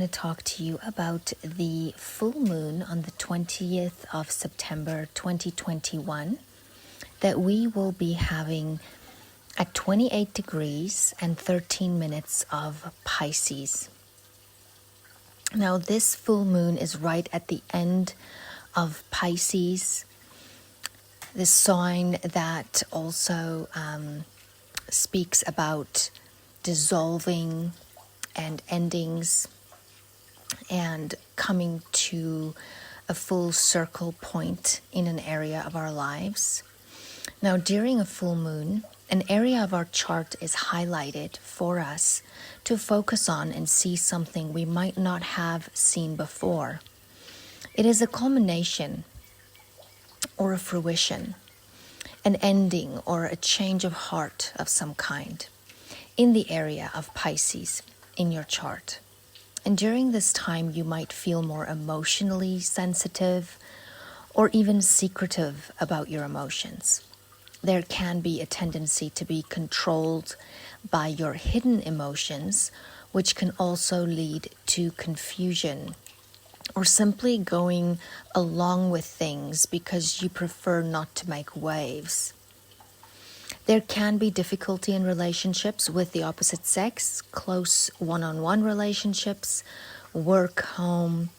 talk to you about the full moon on the 20th of September 2021 that we will be having at 28 degrees and 13 minutes of Pisces. Now, this full moon is right at the end of Pisces, the sign that also speaks about dissolving and endings and coming to a full circle point in an area of our lives. Now, during a full moon, an area of our chart is highlighted for us to focus on and see something we might not have seen before. It is a culmination or a fruition, an ending or a change of heart of some kind in the area of Pisces in your chart. And during this time, you might feel more emotionally sensitive or even secretive about your emotions. There can be a tendency to be controlled by your hidden emotions, which can also lead to confusion or simply going along with things because you prefer not to make waves. There can be difficulty in relationships with the opposite sex, close one-on-one relationships, work, home,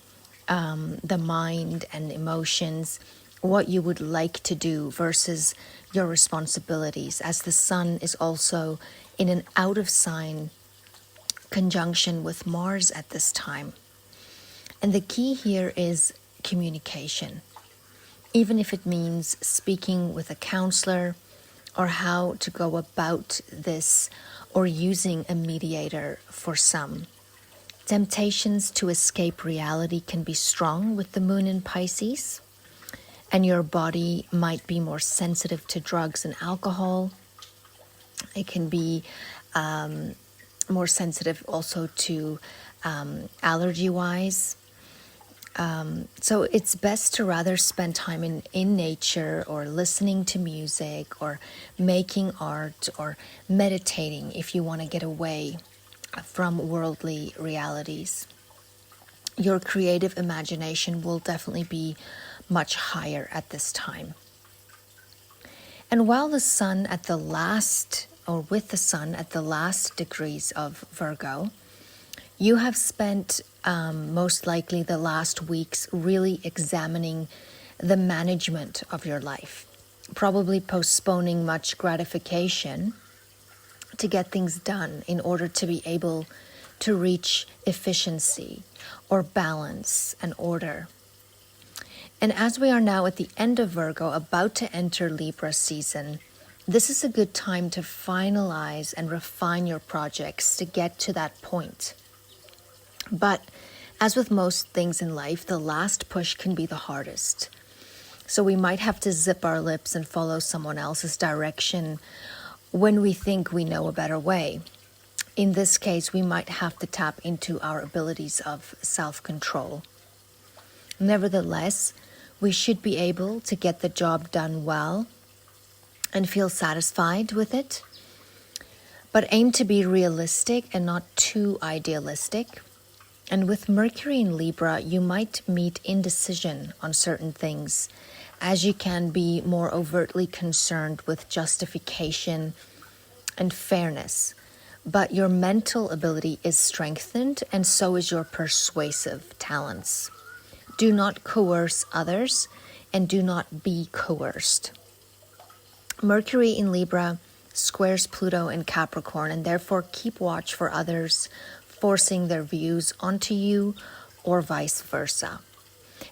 the mind and emotions, what you would like to do versus your responsibilities, as the sun is also in an out of sign conjunction with Mars at this time. And the key here is communication, even if it means speaking with a counselor, or how to go about this, or using a mediator for some. Temptations to escape reality can be strong with the moon in Pisces, and your body might be more sensitive to drugs and alcohol. It can be more sensitive also to allergy-wise. So it's best to rather spend time in nature, or listening to music, or making art, or meditating if you want to get away from worldly realities. Your creative imagination will definitely be much higher at this time. And while the sun at the last, or with the sun at the last degrees of Virgo, you have spent most likely the last weeks really examining the management of your life, probably postponing much gratification to get things done in order to be able to reach efficiency or balance and order. And as we are now at the end of Virgo, about to enter Libra season, this is a good time to finalize and refine your projects to get to that point. But as with most things in life, the last push can be the hardest. So we might have to zip our lips and follow someone else's direction when we think we know a better way. In this case, we might have to tap into our abilities of self-control. Nevertheless, we should be able to get the job done well and feel satisfied with it, but aim to be realistic and not too idealistic. And with Mercury in Libra, you might meet indecision on certain things, as you can be more overtly concerned with justification and fairness. But your mental ability is strengthened, and so is your persuasive talents. Do not coerce others, and do not be coerced. Mercury in Libra squares Pluto in Capricorn, and therefore keep watch for others forcing their views onto you, or vice versa,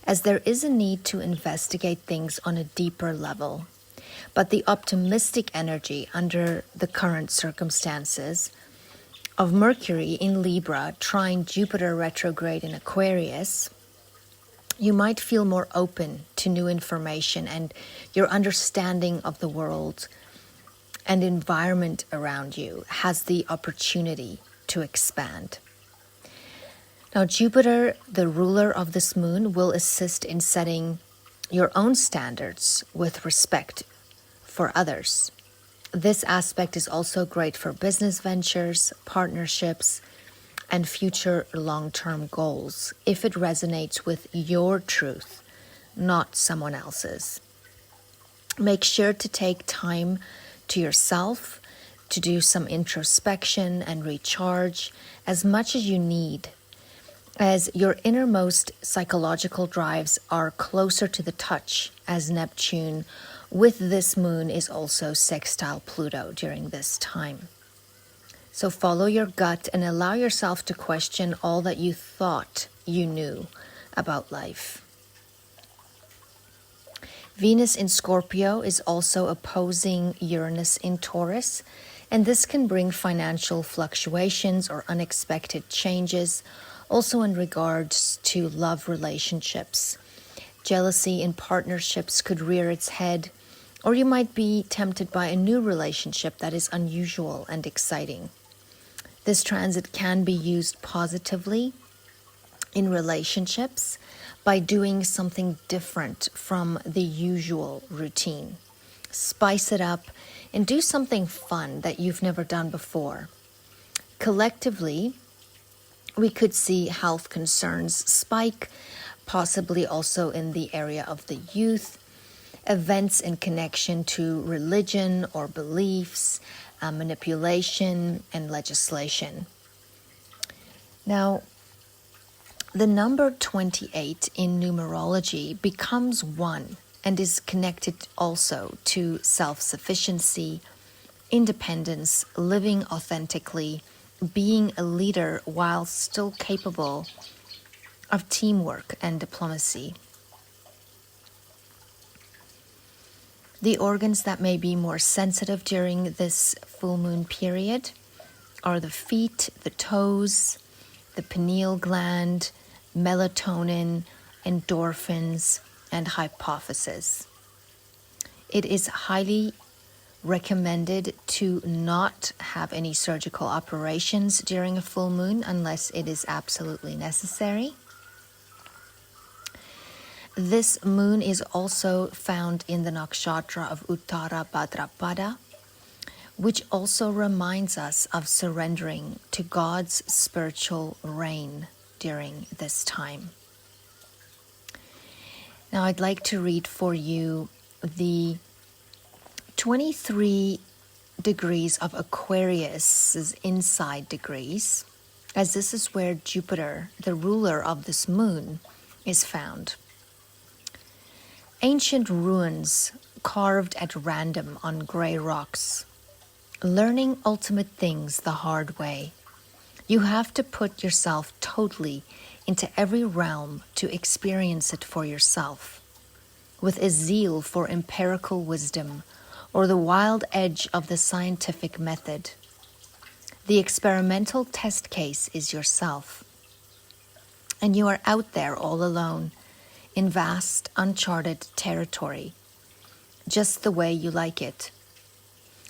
as there is a need to investigate things on a deeper level. But the optimistic energy under the current circumstances of Mercury in Libra trying Jupiter retrograde in Aquarius, you might feel more open to new information, and your understanding of the world and environment around you has the opportunity to expand. Now, Jupiter, the ruler of this moon, will assist in setting your own standards with respect for others. This aspect is also great for business ventures, partnerships, and future long-term goals if it resonates with your truth, not someone else's. Make sure to take time to yourself to do some introspection and recharge as much as you need, as your innermost psychological drives are closer to the touch, as Neptune with this moon is also sextile Pluto during this time. So follow your gut and allow yourself to question all that you thought you knew about life. Venus in Scorpio is also opposing Uranus in Taurus, and this can bring financial fluctuations or unexpected changes, also in regards to love relationships. Jealousy in partnerships could rear its head, or you might be tempted by a new relationship that is unusual and exciting. This transit can be used positively in relationships by doing something different from the usual routine. Spice it up and do something fun that you've never done before. Collectively, we could see health concerns spike, possibly also in the area of the youth, events in connection to religion or beliefs, manipulation, and legislation. Now, the number 28 in numerology becomes 1 and is connected also to self-sufficiency, independence, living authentically, being a leader while still capable of teamwork and diplomacy. The organs that may be more sensitive during this full moon period are the feet, the toes, the pineal gland, melatonin, endorphins, and hypophysis. It is highly recommended to not have any surgical operations during a full moon unless it is absolutely necessary. This moon is also found in the nakshatra of Uttara Bhadrapada, which also reminds us of surrendering to God's spiritual reign during this time. Now I'd like to read for you the 23 degrees of Aquarius's inside degrees, as this is where Jupiter, the ruler of this moon, is found. Ancient ruins carved at random on gray rocks. Learning ultimate things the hard way. You have to put yourself totally into every realm to experience it for yourself, with a zeal for empirical wisdom or the wild edge of the scientific method. The experimental test case is yourself. And you are out there all alone in vast, uncharted territory, just the way you like it.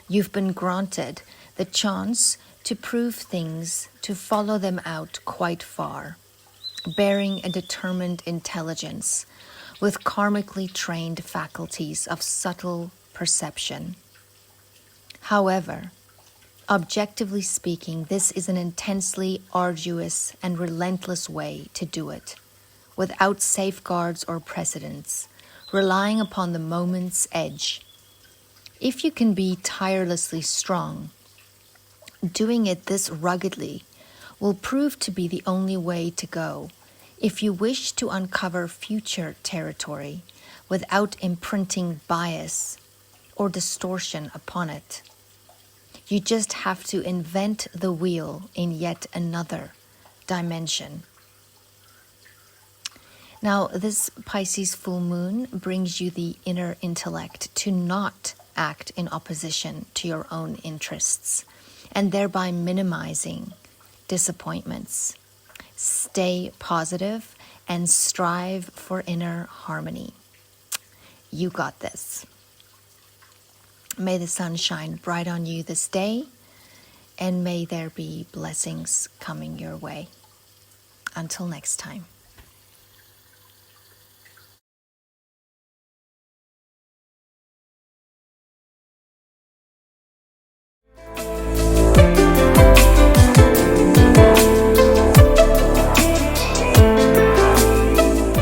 You've been granted the chance to prove things, to follow them out quite far, bearing a determined intelligence with karmically trained faculties of subtle perception. However, objectively speaking, this is an intensely arduous and relentless way to do it, without safeguards or precedents, relying upon the moment's edge. If you can be tirelessly strong, doing it this ruggedly will prove to be the only way to go if you wish to uncover future territory without imprinting bias or distortion upon it. You just have to invent the wheel in yet another dimension. Now, this Pisces full moon brings you the inner intellect to not act in opposition to your own interests, and thereby minimizing disappointments. Stay positive and strive for inner harmony. You got this. May the sun shine bright on you this day, and may there be blessings coming your way. Until next time.